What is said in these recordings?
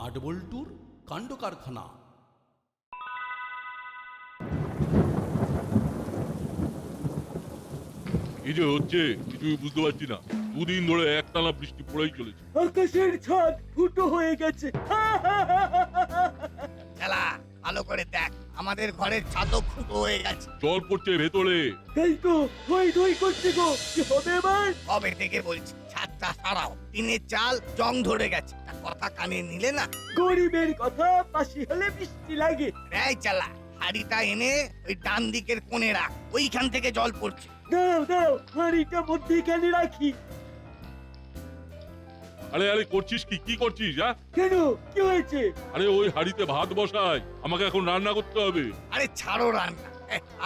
নাটবল্টুর কাণ্ড কারখানা। এই যে হচ্ছে কিছুই বুঝতে পারছি না, দুদিন ধরে একটানা বৃষ্টি পড়েই চলেছে। আকাশের ছাদ ফুটো হয়ে গেছে। খেলা ভালো করে দেখ, আমাদের ঘরের ছাদও ফুটো হয়ে গেছে। জল পড়ছে ভেতরে। এই তো ধই ধই করছে গো, কি হবে এবার? কবে থেকে বলছি ছাদটা সারাও, টিনের চাল জং ধরে গেছে। তা কথা কানে নিলে না। গরিবের কথা পাশি হলে বৃষ্টি লাগে। এই চালা, হাড়িটা এনে ওই ডান দিকের কোণে রাখ, ওইখান থেকে জল পড়ছে। দাঁড়াও দাঁড়াও, হাঁড়িটা মধ্যেখানে রাখি। আরে আরে করছিস কি, কি করছিস? কেন, কি হয়েছে? আরে ওই হাড়িতে ভাত বসাই, আমাকে এখন রান্না করতে হবে। আরে ছাড়ো রান্না,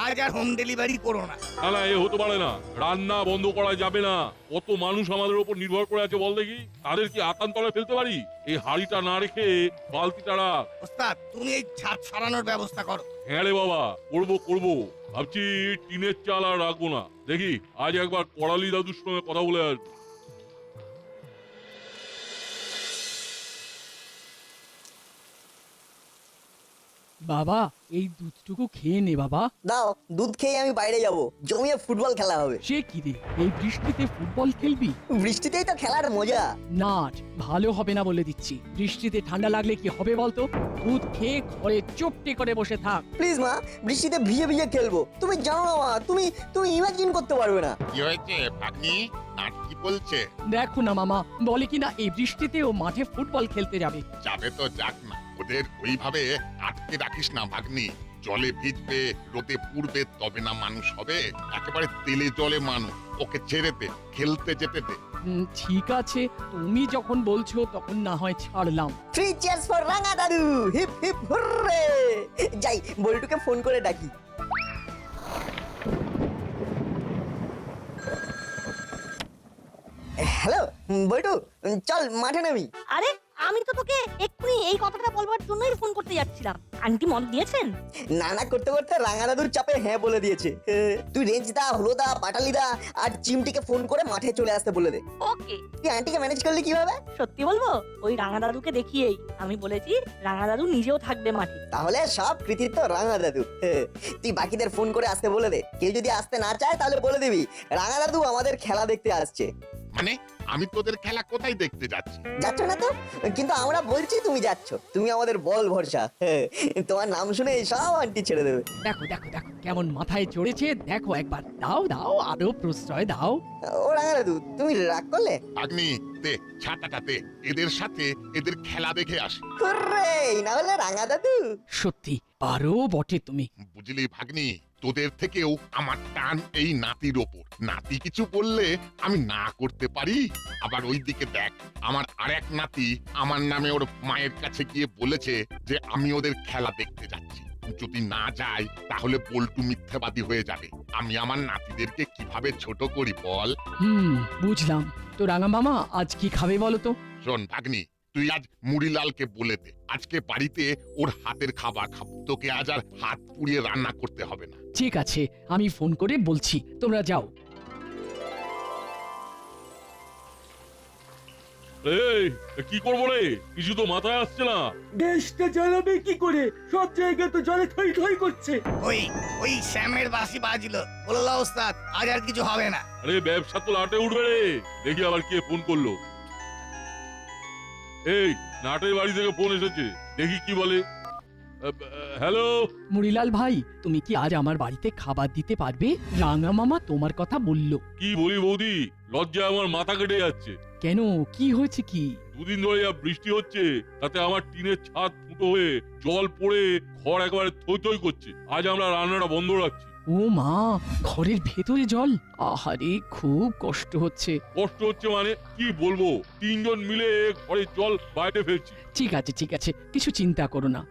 আজ আর হোম ডেলিভারি করো না। না না, এ হতে পারে না, রান্না বন্ধ করা যাবে না। কত মানুষ আমাদের উপর নির্ভর করে আছে বল দেখি, তাদের কি আতান্তলে ফেলতে পারি? এই হাড়িটা না রেখে বালতিটা রাখ। ওস্তাদ, তুমি এই ছাদ সারানোর ব্যবস্থা করো। হ্যাঁ রে বাবা, করবো করবো, ভাবছি টিনের চাল আর রাখবো না। দেখি আজ একবার করালি দাদুর সঙ্গে কথা বলে আসবো। বাবা, এই দুধটুকু খেয়ে নে বাবা। দাও, দুধ খেয়ে আমি বাইরে যাব, জমিয়ে ফুটবল খেলা হবে। সে কি রে, এই বৃষ্টিতে ফুটবল খেলবি? বৃষ্টিতেই তো খেলার মজা। নাট ভালো হবে না বলে দিচ্ছি। বৃষ্টিতে ঠান্ডা লাগলে কি হবে বলতো? দুধ খেয়ে ঘরে চুপটি করে বসে থাক। প্লিজ মা, বৃষ্টিতে ভিজে ভিজে খেলবো। তুমি জানো না মা, তুমি তুমি ইমাজিন করতে পারবে না। কি হয়েছে ভাগ্নি? নাট কি বলছে? দেখো না মামা, বলে কিনা এই বৃষ্টিতে ও মাঠে ফুটবল খেলতে যাবে। যাবে তো যাক না, ওদের ওইভাবে আটকে রাখিস না ভাগ্নি। জলে ভিজবে, রোদে পুড়বে, তবে না মানুষ হবে। একেবারে তেলে জলে মানুষ। ওকে ছেড়ে দে, খেলতে যেতে দে। ঠিক আছে, তুমি যখন বলছো তখন না হয় ছাড়লাম। থ্রি চিয়ার্স ফর রাঙা দাদু, হিপ হিপ হুররে। যাই, বল্টুকে ফোন করে ডাকি। হ্যালো বল্টু, চল মাঠে নামি। আরে আমি তো তোকে এক্ষুনি এই কথাটা বলবার জন্যই ফোন করতে যাচ্ছিলাম। আন্টি মত দিয়েছেন? নানা করতে করতে রাঙা দাদুর চাপে হ্যাঁ বলে দিয়েছে। তুই রেঞ্জদা, হলোদা, পাটালিদা আর চিমটিকে ফোন করে মাঠে চলে আসতে বলে দে। ওকে। তুই আন্টিকে ম্যানেজ করলি কিভাবে? সত্যি বলবো, ওই রাঙা দাদুকে দেখিয়েই আমি বলেছি রাঙা দাদু নিজেও থাকবে মাঠে। তাহলে সব কৃতিত্ব রাঙা দাদু। তুই বাকিদের ফোন করে আসতে বলে দে। কেউ যদি আসতে না চায় তাহলে বলে দিবি রাঙা দাদু আমাদের খেলা দেখতে আসছে। মানে আমি তোদের খেলা কোথায় দেখতে যাচ্ছি? যাচ্ছ না তো, কিন্তু আমরা বলছি তুমি যাচ্ছ। তুমি আমাদের বল ভরসা। তোমার নাম শুনে সব আন্টি ছেড়ে দেবে। দেখো দেখো দেখো কেমন মাথায় চড়েছে, দেখো একবার। দাও দাও, আরো প্রশ্রয় দাও। ও রাঙা দাদু, তুমি রাগ করলে? ভাগ্নি দে, ছাতাটা দে, এদের সাথে এদের খেলা দেখে আসি। হুররে, না হলে রাঙা দাদু। সত্যি আরো বটে তুমি। বুঝলি ভাগ্নি, তোদের থেকেও আমার টান এই নাতির ওপর। নাতি কিছু বললে আমি না করতে পারি। আবার ওইদিকে দেখ, আমার আরেক নাতি আমার নামে ওর মায়ের কাছে গিয়ে বলেছে যে আমি ওদের খেলা দেখতে যাচ্ছি। যদি না যাই তাহলে বল্টু মিথ্যাবাদী হয়ে যাবে। আমি আমার নাতিদেরকে কিভাবে ছোট করি বল? বুঝলাম। তো রাঙা মামা আজ কি খাবে বলো তো? শোন ভাগ্নি, তুই আজ মুড়িলালকে বলে দে আজকে বাড়িতে ওর হাতের খাবার খাবো। তোকে আজ আর হাত পুড়িয়ে রান্না করতে হবে না। ঠিক আছে, আমি ফোন করে বলছি, তোমরা যাও। এই কি করবো রে, কিছু তো মাথায় আসছে না। গ্যাসটা জ্বালাবে কি করে? সব জায়গায় তো জলে থই থই করছে। ওই ওই শ্যামের বাঁশি বাজলো, বললো ওস্তাদ আজ আর কিছু হবে না। আরে ব্যবসা তো লাটে উঠবে রে। দেখি আবার কে ফোন করলো। এই নাটের বাড়ি থেকে ফোন এসেছে, দেখি কি বলে। হ্যালো। মুড়িলাল ভাই, তুমি কি আজ আমার বাড়িতে খাবার দিতে পারবে? রাঙা মামা তোমার কথা বললো। কি বলি বৌদি, লজ্জায় আমার মাথা কেটে যাচ্ছে। কেন, কি হয়েছে কি? দুদিন ধরে যা বৃষ্টি হচ্ছে, তাতে আমার টিনের ছাদ ফুটো হয়ে জল পড়ে ঘর একেবারে থই থই করছে। আজ আমরা রান্নাটা বন্ধ রাখছি। ও মা, ঘরের ভেতরে জল? আহারে, খুব কষ্ট হচ্ছে। কষ্ট হচ্ছে মানে কি বলবো, তিনজন মিলে ঘরের জল বাইরে ফেলছি। ঠিক আছে ঠিক আছে, কিছু চিন্তা করো না।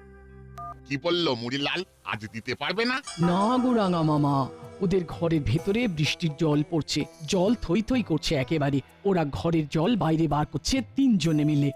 কি বললো মুড়িলাল, আজ দিতে পারবে না? না গো রাঙা মামা, ওদের ঘরের ভেতরে বৃষ্টির জল পড়ছে, জল থই থই করছে একেবারে। ওরা ঘরের জল বাইরে বার করছে তিনজনে মিলে।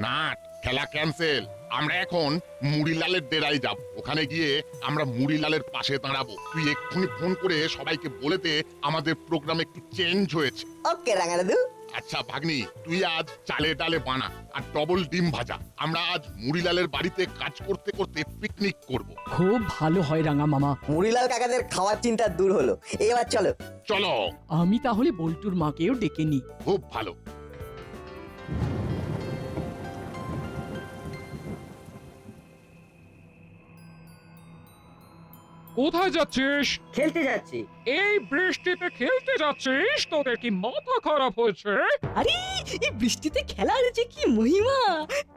নাট, খেলা ক্যান্সেল। আমরা এখন মুড়িলালের ডেরায় যাব। ওখানে গিয়ে আমরা মুড়িলালের পাশে দাঁড়াবো। তুই এক্ষুনি ফোন করে সবাইকে বলে দে আমাদের প্রোগ্রাম একটু চেঞ্জ হয়েছে। ওকে রাঙা দাদু, আচ্ছা ভাগ্নি, তুই আজ চালে ডালে বানা আর ডবল ডিম ভাজা। আমরা আজ মুড়িলালের বাড়িতে কাজ করতে করতে পিকনিক করব। খুব ভালো হয় রাঙা মামা। মুড়িলাল কাকাদের খাওয়ার চিন্তা দূর হলো। এবার চলো। চলো। আমি তাহলে বল্টুর মাকেও ডেকে নিই। খুব ভালো। কোথায় যাচ্ছিস? খেলতে যাচ্ছি। এই বৃষ্টিতে খেলতে যাচ্ছিস? তোদের কি মাথা খারাপ হয়েছে? আরে এই বৃষ্টিতে খেলার যে কি মহিমা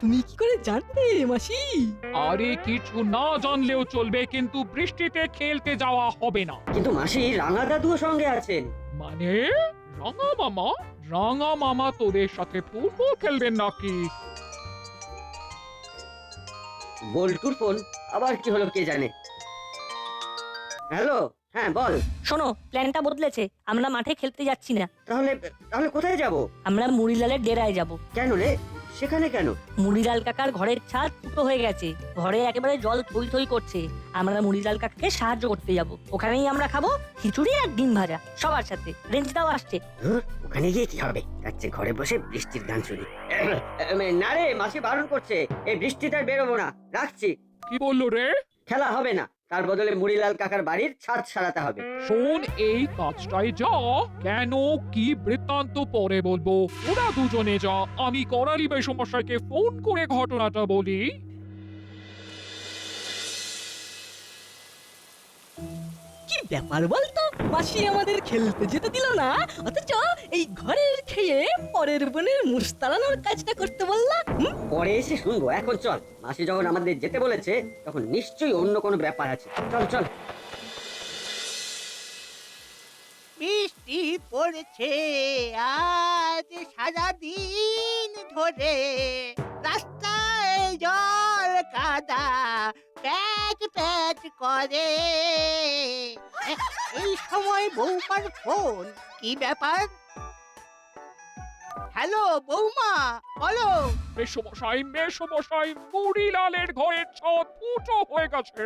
তুমি কি করে জানতে মাসি? আরে কিছু না জানলেও চলবে, কিন্তু বৃষ্টিতে খেলতে যাওয়া হবে না। কিন্তু মাসি রাঙা দাদুও সঙ্গে আছেন। মানে রাঙা মামা? রাঙা মামা তোদের সাথে ফুটবল খেলবেন নাকি? বল্টুর ফোন আবার কি হলো কে জানে। হ্যালো, হ্যাঁ বল। শোনো, প্ল্যানটা বদলেছে। আমরা মাঠে খেলতে যাচ্ছি না। তাহলে তাহলে কোথায় যাব? আমরা মুড়িলালের ডেরায় যাব। কেন রে, সেখানে কেন? মুড়িলাল কাকার ঘরের ছাদ ফুটো হয়ে গেছে, ঘরে একেবারে জল থই থই করছে। আমরা মুড়িলাল কাকাকে সাহায্য করতে যাব। ওখানেই আমরা খাবো খিচুড়ি আর ডিম ভাজা সবার সাথে। রেঞ্জটাও আসছে। ওখানে গিয়ে কি হবে? যাচ্ছে ঘরে বসে বৃষ্টির গান শুনি। না রে, মাসি বারণ করছে, এই বৃষ্টিতে আর বেরোবো না, রাখছি। কি বললো রে? খেলা হবে না, তার বদলে মুড়িলাল কাকার বাড়ির ছাদ সারাতে হবে। শোন, এই কাজটাই যা। কেন, কি বৃত্তান্ত পরে বলবো। ওরা দুজনে যা, আমি করালি সমস্যাকে ফোন করে ঘটনাটা বলি। কি ব্যাপার বলতো, মাসি আমাদের খেলতে যেতে দিল না, অথচ এই ঘরের খেয়ে পরের বোনের মুস্তালানোর কাজটা করতে বললা। পরে এসে শুনবো, এখন চল। মাসি যখন আমাদের যেতে বলেছে তখন নিশ্চয়ই অন্য কোনো ব্যাপার আছে। চল চল। বৃষ্টি পড়ছে আজ সারাদিন ধরে, রাস্তায় জল কাদা প্যাচ প্যাচ করে। এই সময় বৌমার ফোন, কি ব্যাপার? হ্যালো বৌমা, বলো। মেসমশাই, মুড়িলালের ঘরের ছাদ ফুটো হয়ে গেছে।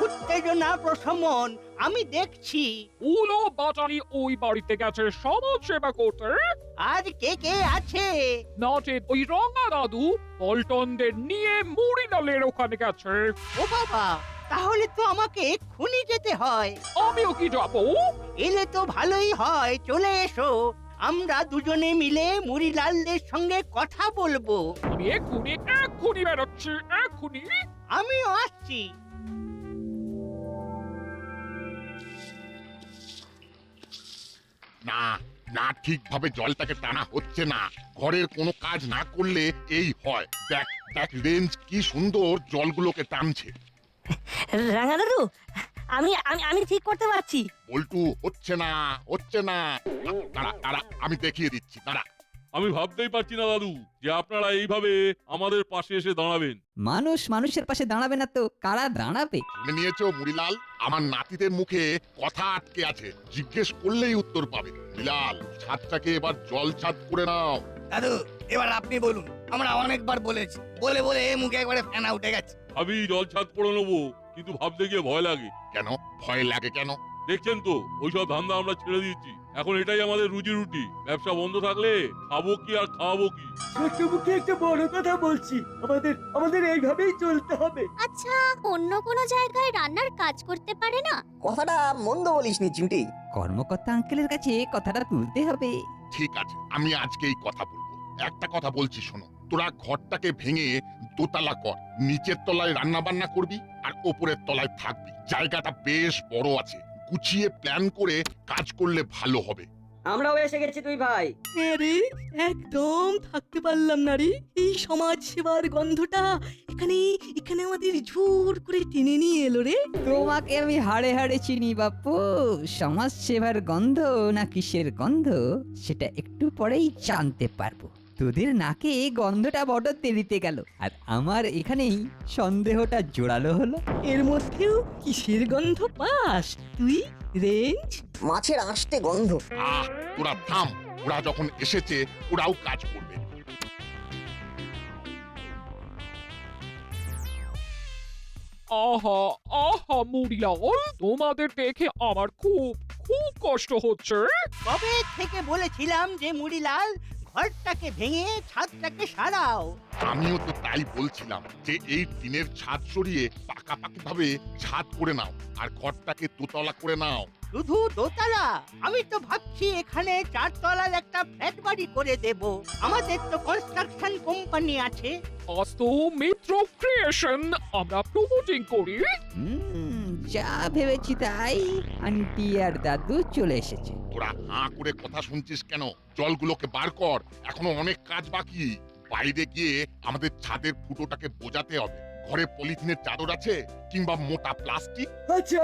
উত্তেজনা প্রশমন, আমি দেখছি। উলো বাটারি ওই বাড়িতে গেছে সমাজ সেবা করতে। আর কে কে আছে? নাচে ওই রঙা দাদু পল্টনদের নিয়ে মুড়িলালের ওখানে গেছে। ও বাবা, তাহলে তো আমাকে এক্ষুনি যেতে হয়। আমিও কি যাবো? এলে তো ভালোই হয়, চলে এসো। আমরা দুজনে মিলে মুড়িলালদের সঙ্গে কথা বলবো। আমি এক্ষুনি বেরোচ্ছি, এক্ষুনি। আমিও আসছি। না না, ঠিকভাবে জলটাকে টানা হচ্ছে না। ঘরের কোনো কাজ না করলে এই হয়। দেখ দেখ রেঞ্জ কি সুন্দর জলগুলোকে টানছে। রাঙা দাদু, আমি আমি আমি ঠিক করতে পারছি। বল্টু, হচ্ছে না হচ্ছে না। দাঁড়া দাঁড়া, আমি দেখিয়ে দিচ্ছি, দাঁড়া। আমি ভাবতেই পারছি না দাদু যে আপনারা এইভাবে আমাদের পাশে এসে দাঁড়াবেন। মানুষ মানুষের পাশে দাঁড়াবে না তো কারা দাঁড়াবে? শুনে নিয়েছো মুড়িলাল? আমার নাতিদের মুখে কথা আটকে আছে, জিজ্ঞেস করলেই উত্তর পাবে। মুড়িলাল, ছাদটাকে এবার জল ছাদ করে নাও। দাদু, এবার আপনি বলুন। আমরা অনেকবার বলেছি, বলে বলে মুখে একবারে ফেনা উঠে গেছে। আমি জল ছাদ করে নেবো, কিন্তু ভাবতে গিয়ে ভয় লাগে। কেন ভয় লাগে কেন? দেখছেন তো, ওইসব ধান্দা আমরা ছেড়ে দিয়েছি। এখন এটাই আমাদের রুজি রুটি। ব্যবসা বন্ধ থাকলে খাবো কি আর খাওয়াবো কি? ছোট্ট মুখে একটা বড় কথা বলছি, আমাদের আমাদের এইভাবেই চলতে হবে। আচ্ছা, অন্য কোনো জায়গায় রান্নার কাজ করতে পারে না? কথাটা মন্দ বলিসনি চিমটি। কর্মকর্তা আঙ্কেলের কাছে কথাটা তুলতে হবে। ঠিক আছে, আমি আজকে এই কথা বলবো। একটা কথা বলছি শোনো, তোরা ঘরটাকে ভেঙে দোতলা কর। নিচের তলায় রান্না বান্না করবি আর ওপরের তলায় থাকবি। জায়গাটা বেশ বড় আছে, গুছিয়ে প্ল্যান করে কাজ করলে ভালো হবে। আমরাও এসে গেছি তুই ভাই। আরে একদম থাকতে পারলাম না রে, এই সমাজ সেবার গন্ধটা এখানে এখানে আমাদের জোর করে টেনে নিয়ে এলো রে। তোমাকে আমি হাড়ে হাড়ে চিনি বাপু। সমাজ সেবার গন্ধ না কিসের গন্ধ সেটা একটু পরেই জানতে পারবো। তোদের নাকে গন্ধটা বড় দেরিতে গেল, আর আমার এখানেই সন্দেহটা জোরালো হলো। এর মধ্যেও কিসের গন্ধ পাস তুই রেঞ্জ? মাছের আঁশটে গন্ধ। তোরা থাম, ওরা যখন এসেছে ওরাও কাজ করবে। আহা মুড়িলাল, তোমাদের দেখে আমার খুব কষ্ট হচ্ছে। কবে থেকে বলেছিলাম যে মুড়িলাল, ঘরটাকে ভেঙে ছাদটাকে সারাও। আমিও তো তাই বলছিলাম যে এই টিনের ছাদ সরিয়ে পাকাপাকি ভাবে ছাদ করে নাও আর ঘরটাকে দোতলা করে নাও। শুধু দোতলা? আমি তো ভাবছি এখানে 4 তলার একটা ফ্ল্যাট বাড়ি করে দেব। আমাদের তো কনস্ট্রাকশন কোম্পানি আছে। আস্তু মিত্র ক্রিয়েশন আমরা প্রমোটিং করি। যা ভেবেছি তাই, আন্টি আর দাদু চলে এসেছে। তোরা হাঁ করে কথা শুনছিস কেন? জলগুলোকে বার কর, এখনো অনেক কাজ বাকি। বাইরে গিয়ে আমাদের ছাদের ফুটোটাকে বোঝাতে হবে। ঘরে পলিথিনের চাদর আছে কিংবা মোটা প্লাস্টিক?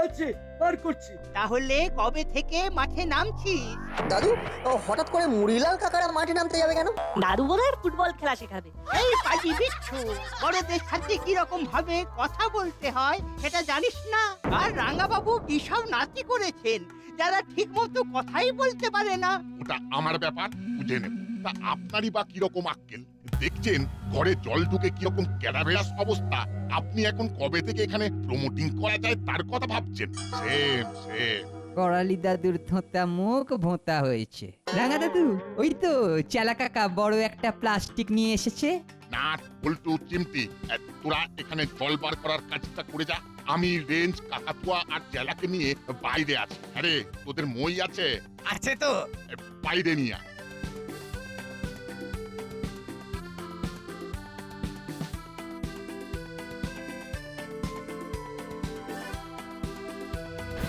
আছে, বার করছি। তাহলে কবে থেকে মাঠে নামছিস? দাদু, ও হঠাৎ করে মুড়িলাল কাকারা মাঠে নামতে যাবে কেন? দাদু বোধহয় ফুটবল খেলা শেখাবে। এই পাজি বিচ্ছু, বড়দের সাথে কিরকম ভাবে কথা বলতে হয় সেটা জানিস না? আর রাঙাবাবু বিশাল নাতি করেছেন যারা ঠিক মতো কথাই বলতে পারে না। ওটা আমার ব্যাপার, বুঝে নেব। তা আপনারই বা কিরকম আক্কেল? দেখছেন ঘরে জল ঢুকে কিরকম ক্যাডাভেরাস অবস্থা। আপনি এখন কবে থেকে এখানে প্রমোটিং করা যায় তার কথা ভাবছেন? সেম। করালি দাদুর ধোঁতা মুখ ভোঁতা হয়েছে। রাঙা দাদু, ওই তো চেলা কাকা বড় একটা প্লাস্টিক নিয়ে এসেছে। নাট বল্টু চিমটি, তোরা এখানে জল বার করার কাজটা করে যা। আমি রেঞ্জ কাকাতুয়া আর জেলাকে নিয়ে বাইরে আছি। আরে তোদের মই আছে? আছে তো। বাইরে নিয়ে আয়।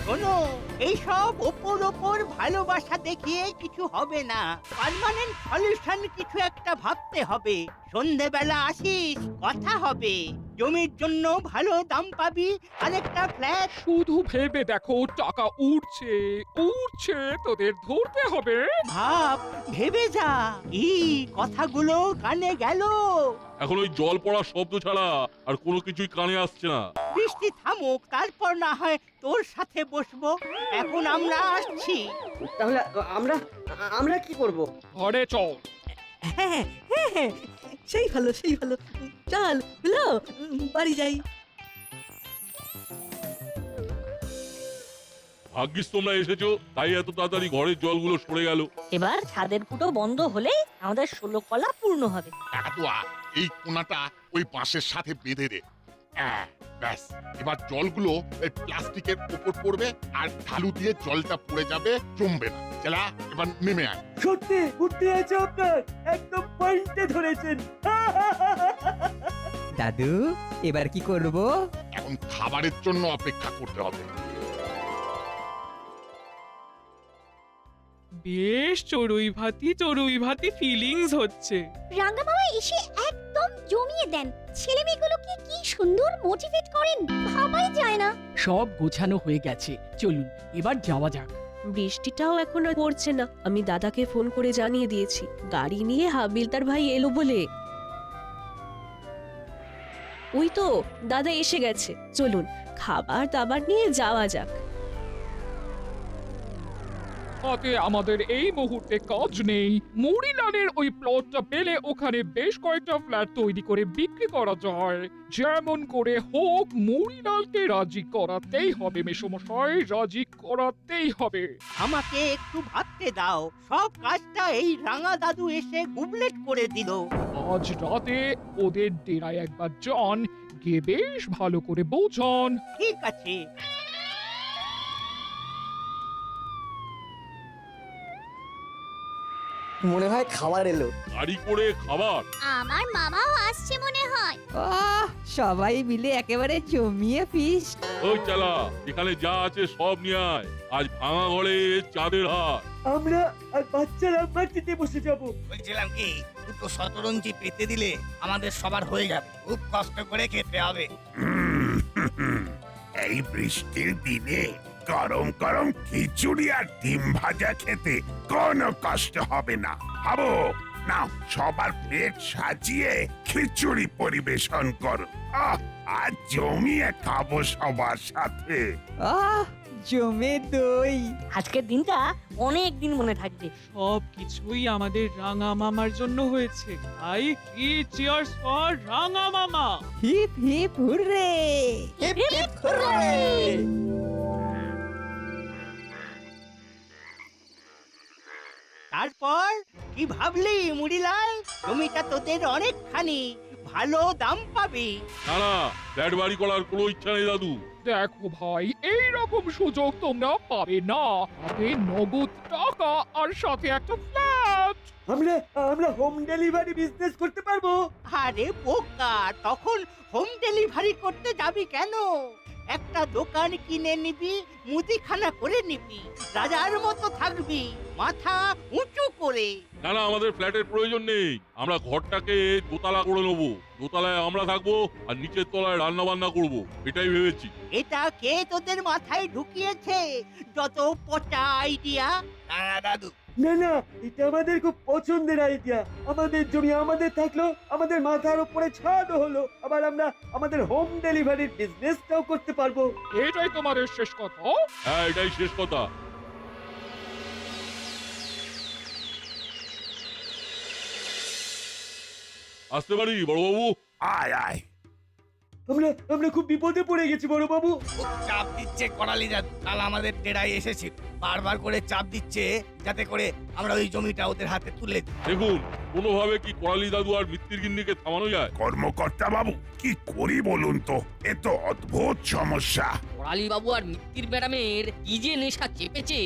শোনো, এইসব ওপর ভালোবাসা দেখিয়ে কিছু হবে না। পার্মানেন্ট সলিউশন কিছু একটা ভাবতে হবে। সন্ধেবেলা আসিস, কথা হবে। জমির জন্য ভালো দাম পাবি, আরেকটা ফ্ল্যাট। শুধু ভেবে দেখো, টাকা উঠছে তোদের ধরতে হবে। ভাব, ভেবে যা। কথাগুলো কানে গেল? এখন ওই জল পড়া শব্দ ছাড়া আর কোনো কিছুই কানে আসছে না। বৃষ্টি থামুক, তারপর না হয় তোর সাথে বসবো। এখন আমরা আসছি। তাহলে আমরা কি করব? ঘরে চল। হ্যাঁ, সেই ভালো। চল হলো, বাড়ি যাই। ভাগ্যিস তোমরা এসেছো, তাই এত তাড়াতাড়ি ঘরের জলগুলো সরে গেল। এবার ছাদের ফুটো বন্ধ হলেই আমাদের 16 কলা পূর্ণ হবে। কাকাতুয়া, এই কোনাটা ওই বাঁশের সাথে বেঁধে দে। ব্যাস, এবার জলগুলো এই প্লাস্টিকের উপর পড়বে আর ঢালু দিয়ে জলটা পড়ে যাবে, জমবে না। চেলা, এবার নেমে আয়। সত্যি বুদ্ধি আছে আপনার, একদম পয়েন্টে ধরেছেন। দাদু, এবার কি করব? এখন খাবারের জন্য অপেক্ষা করতে হবে। বেশ চড়ুই ভাতি ফিলিংস হচ্ছে। রাঙা মামা এসে একদম জমিয়ে দেন। ছেলে মেয়েগুলোকে কি সুন্দর মোটিভেট করেন, ভাবাই যায় না। সব গোছানো হয়ে গেছে, চলুন এবার যাওয়া যাক। বৃষ্টিটাও এখন আর পড়ছে না। আমি দাদাকে ফোন করে জানিয়ে দিয়েছি গাড়ি নিয়ে হাবিলদার ভাই এলো বলে। ওই তো দাদা এসে গেছে, চলুন খাবার দাবার নিয়ে যাওয়া যাক। তাতে আমাদের এই মুহূর্তে কাজ নেই। মুড়িলালের ওই প্লটটা পেলে ওখানে বেশ কয়েকটা ফ্ল্যাট তৈরি করে বিক্রি করা যায়। যেমন করে হোক মুড়িলালকে রাজি করাতেই হবে মেসোমশাই, রাজি করাতেই হবে। আমাকে একটু ভাবতে দাও। সব কাজটা এই রাঙা দাদু এসে গুবলেট করে দিল। আজ রাতে ওদের ডেরায় একবার যান, গিয়ে বেশ ভালো করে বোঝান। ঠিক আছে। মনে হয় খাবার এলো। গাড়ি করে খাবার? আমার মামাও আসছে মনে হয়। সবাই মিলে একেবারে জমিয়ে ফিস্ট। ওই চালা, এখানে যা আছে সব নিয়ে আয়। আজ ভাঙা ঘরে চাঁদের হাট। আমরা আর বাচ্চারা মাটিতে বসে যাব। বলছিলাম কি, দুটো শতরঞ্জি পেতে দিলে আমাদের সবার হয়ে যাবে। খুব কষ্ট করে খেতে হবে। এই বৃষ্টির দিনে গরম গরম খিচুড়ি আর ডিম ভাজা খেতে কোনো কষ্ট হবে না। ভাবো না, সবার পেট সাজিয়ে খিচুড়ি পরিবেশন করো। আজ জমিয়ে খাবো সবার সাথে। জমে দই। আজকের দিনটা অনেক দিন মনে থাকবে। সব কিছুই আমাদের রাঙা মামার জন্য হয়েছে, তাই কি চিয়ার্স ফর রাঙা মামা। Hip hip hurray, hip hip hurray. তারপর কি ভাবলি মুড়িলাল? জমিটা তোদের অনেকখানি, ভালো দাম পাবি। না না, ফ্ল্যাট বাড়ি করার কোনো ইচ্ছা নেই দাদু। দেখো ভাই, এই রকম সুযোগ তোমরা পাবে না। পাবে নগদ টাকা আর সাথে একটা ফ্ল্যাট। আমরা হোম ডেলিভারি বিজনেস করতে পারবো। আরে বোকা, তখন হোম ডেলিভারি করতে যাবি কেন? একটা দোকান কিনে নিবি, মুদিখানা করে নিবি, রাজার মতো থাকবি, মাথা উঁচু করে। না না, আমাদের ফ্ল্যাটের প্রয়োজন নেই। আমরা ঘরটাকে দোতলা করে নেবো। দোতলায় আমরা থাকবো আর নিচের তলায় রান্না বান্না করবো, এটাই ভেবেছি। এটা কে তোদের মাথায় ঢুকিয়েছে? যত পচা আইডিয়া। দাদু, না না, এটা আমাদের খুব পছন্দের আইডিয়া। আমাদের জমি আমাদের থাকলো, আমাদের মাথার উপরে ছাদও হলো, আবার আমরা আমাদের হোম ডেলিভারির বিজনেসটাও করতে পারবো। এটাই তোমাদের শেষ কথা? হ্যাঁ, এটাই শেষ কথা। আসতে পারি বড়বাবু? আয় আয়। আমরা খুব বিপদে পড়ে গেছি বড় বাবু। খুব চাপ দিচ্ছে করালি দাদু। কাল আমাদের ডেরায় এসেছিল, বারবার করে চাপ দিচ্ছে যাতে করে আমরা ওই জমিটা ওদের হাতে তুলে দিই। দেখুন, কোনোভাবে কি করালি দাদু আর মিত্তির গিন্নিকে থামানো যায়? কর্মকর্তা বাবু, কি করি বলুন তো? এ তো অদ্ভুত সমস্যা। করালি বাবু আর মিত্তির ম্যাডামের কি যে নেশা চেপেছে।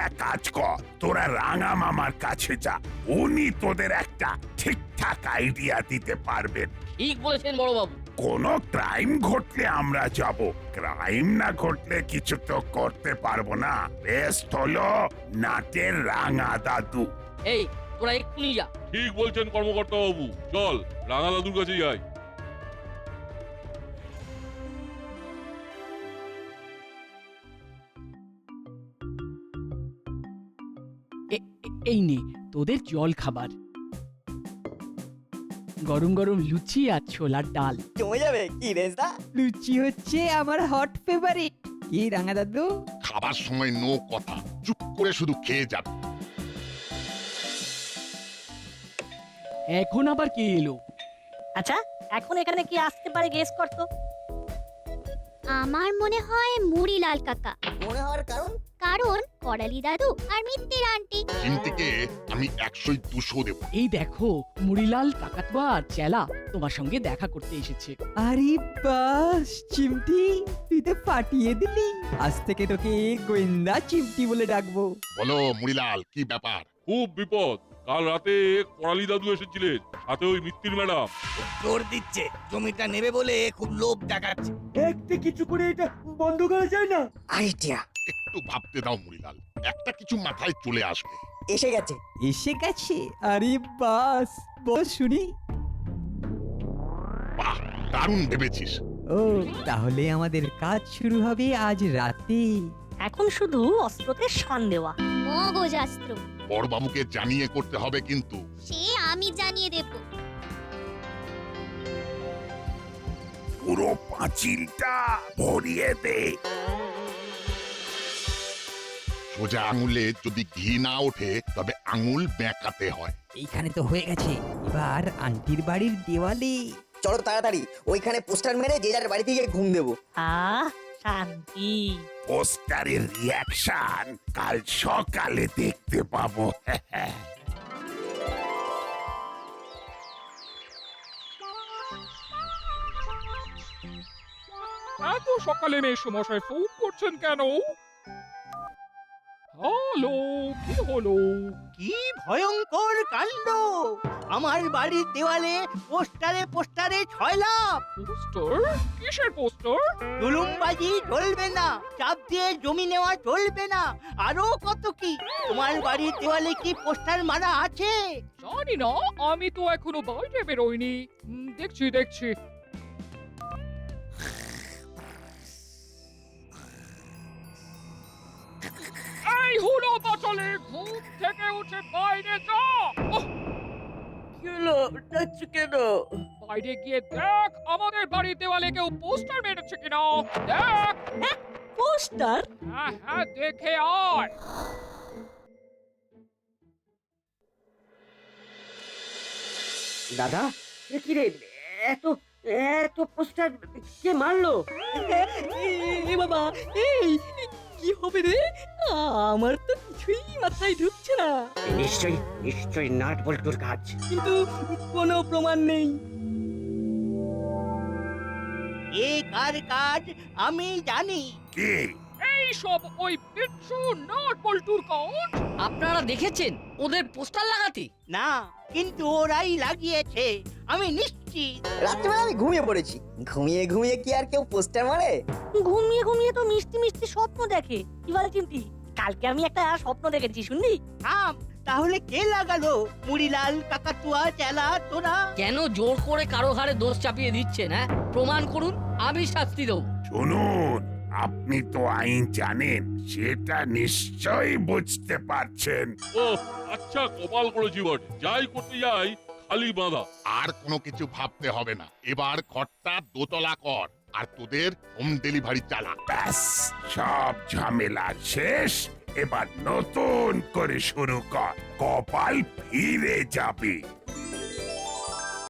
এক কাজ কর, তোরা রাঙা মামার কাছে যা, উনি তোদের একটা ঠিকঠাক আইডিয়া দিতে পারবেন। ঠিক বলেছেন বড় বাবু। কোন ক্রাইম ঘটলে আমরা যাব, ক্রাইম না ঘটলে কিছু তো করতে পারবো না। বেস্ট হলো নাটের রাঙা দাদু। এই তোরা এক্ষুনি যা। ঠিক বলছেন কর্মকর্তা বাবু, চল রাঙা দাদুর কাছে যাই। এই নে তোদের জল খাবার। গরম গরম লুচি আর ছোলার ডাল। জমে যাবে কি রেজদা? লুচি হচ্ছে আমার হট ফেভারিট। কি রাঙা দাদু? খাবার সময় নো কথা, চুপ করে শুধু খেয়ে যাবে। এখন আবার কে এলো? আচ্ছা, এখন এখানে কি আসতে পারে গেস করতো? আমার মনে হয় মুড়িলাল কাকা। মনে হওয়ার কারণ? কারণ করালি দাদু আর মিত্তির আন্টি। চিমটিকে আমি 100-200 দেব। এই দেখো, মুড়িলাল কাকাতুয়া আর চেলা তোমার সঙ্গে দেখা করতে এসেছে। আরে বাস চিমটি, তুই তো ফাটিয়ে দিলি। আজ থেকে তোকে গোয়েন্দা চিমটি বলে ডাকবো। বলো মুড়িলাল, কি ব্যাপার? খুব বিপদ। কাল রাতে করালি দাদু এসেছিলেন, সাথে ওই মিত্তির ম্যাডাম। জোর দিচ্ছে, জমিটা নেবে বলে খুব লোভ দেখাচ্ছে। একটা কিছু করে এটা বন্ধ করা যায় না? আইডিয়া। একটু ভাবতে দাও মুড়িলাল, একটা কিছু মাথায় চলে আসবে। এসে গেছে। এসে গেছে? আরে বাস, বস শুনি। বাহ, দারুণ ভেবেছিস। ও, তাহলে আমাদের কাজ শুরু হবে আজ রাতে। এখন শুধু অস্ত্রতে শান দেওয়া। মগজাস্ত্র বড়বাবুকে জানিয়ে করতে হবে কিন্তু। সে আমি জানিয়ে দেব। পুরো পাঁচিলটা ভরিয়ে দে। সোজা আঙুলে যদি ঘি না ওঠে তবে আঙুল বেঁকাতে হয়। এইখানে তো হয়ে গেছে, এবার আন্টির বাড়ির দেওয়ালে। চলো তাড়াতাড়ি ওইখানে পোস্টার মেরে যে যার বাড়ি থেকে ঘুম দেবো। শান্তি। পোস্টারের রিয়াকশন কাল সকালে দেখতে পাবো। এত সকালে মেসমশাই ফোন করছেন কেন? হ্যালো, কি হলো? কি ভয়ঙ্কর কাণ্ড! আমার বাড়ির দেওয়ালে পোস্টারে পোস্টারে ছয়লাভ। পোস্টার? কিসের পোস্টার? জুলুমবাজি চলবে না, চাপ দিয়ে জমি নেওয়া চলবে না, আরো কত কি। তোমার বাড়ির দেওয়ালে কি পোস্টার মারা আছে? জানি না, আমি তো এখনো বাইরে বেরোইনি। দেখছি দেখছি। এই হলো বাচালে, ঘুম থেকে উঠে বাইরে যা। কি হলো, ডাকছো কেন? বাইরে গিয়ে দেখ আমাদের বাড়ির দেওয়ালে কেউ পোস্টার মেরেছে কিনা। দেখ। পোস্টার? হ্যাঁ হ্যাঁ, দেখে আয়। দাদা, এ কি রে, এত এত পোস্টার কে মারলো? বাবা, এই কি হবে রে? আমার তো কিছুই মাথায় ঢুকছে না। নিশ্চয়ই নিশ্চয়ই নাট বল্টুর কাজ। কিন্তু কোনো প্রমাণ নেই। এ কার কাজ আমি জানি। কে? এই সব ওই বিচ্ছু নাট বল্টুর কাজ। আপনারা দেখেছেন ওদের পোস্টার লাগাতে? না, কিন্তু ওরাই লাগিয়েছে, আমি নিশ্চিত। রাত্রিবেলা আমি ঘুমিয়ে পড়েছি। ঘুমিয়ে ঘুমিয়ে কি আর কেউ পোস্টার মারে? ঘুমিয়ে ঘুমিয়ে তো মিষ্টি মিষ্টি স্বপ্ন দেখে। কি বল চিমটি? কালকে আমি একটা স্বপ্ন দেখেছি, শুনলি? থাম, তাহলে কে লাগালো? মুড়িলাল, কাকাতুয়া, চেলা, তোরা? কেন জোর করে কারো ঘাড়ে দোষ চাপিয়ে দিচ্ছেন? হ্যাঁ, প্রমাণ করুন, আমি শাস্তি দেবো। শুনুন, আপনি তো আইন জানেন, সেটা নিশ্চয়ই বুঝতে পারছেন। ও আচ্ছা, কপাল করেছি বটে। যাই করতে যাই খালি বাঁধা। আর কোনো কিছু ভাবতে হবে না, এবার ঘরটা দোতলা কর আর তোদের হোম ডেলিভারি চালা। ব্যাস, সব ঝামেলা শেষ। এবার নতুন করে শুরু কর, কপাল ফিরে যাবে।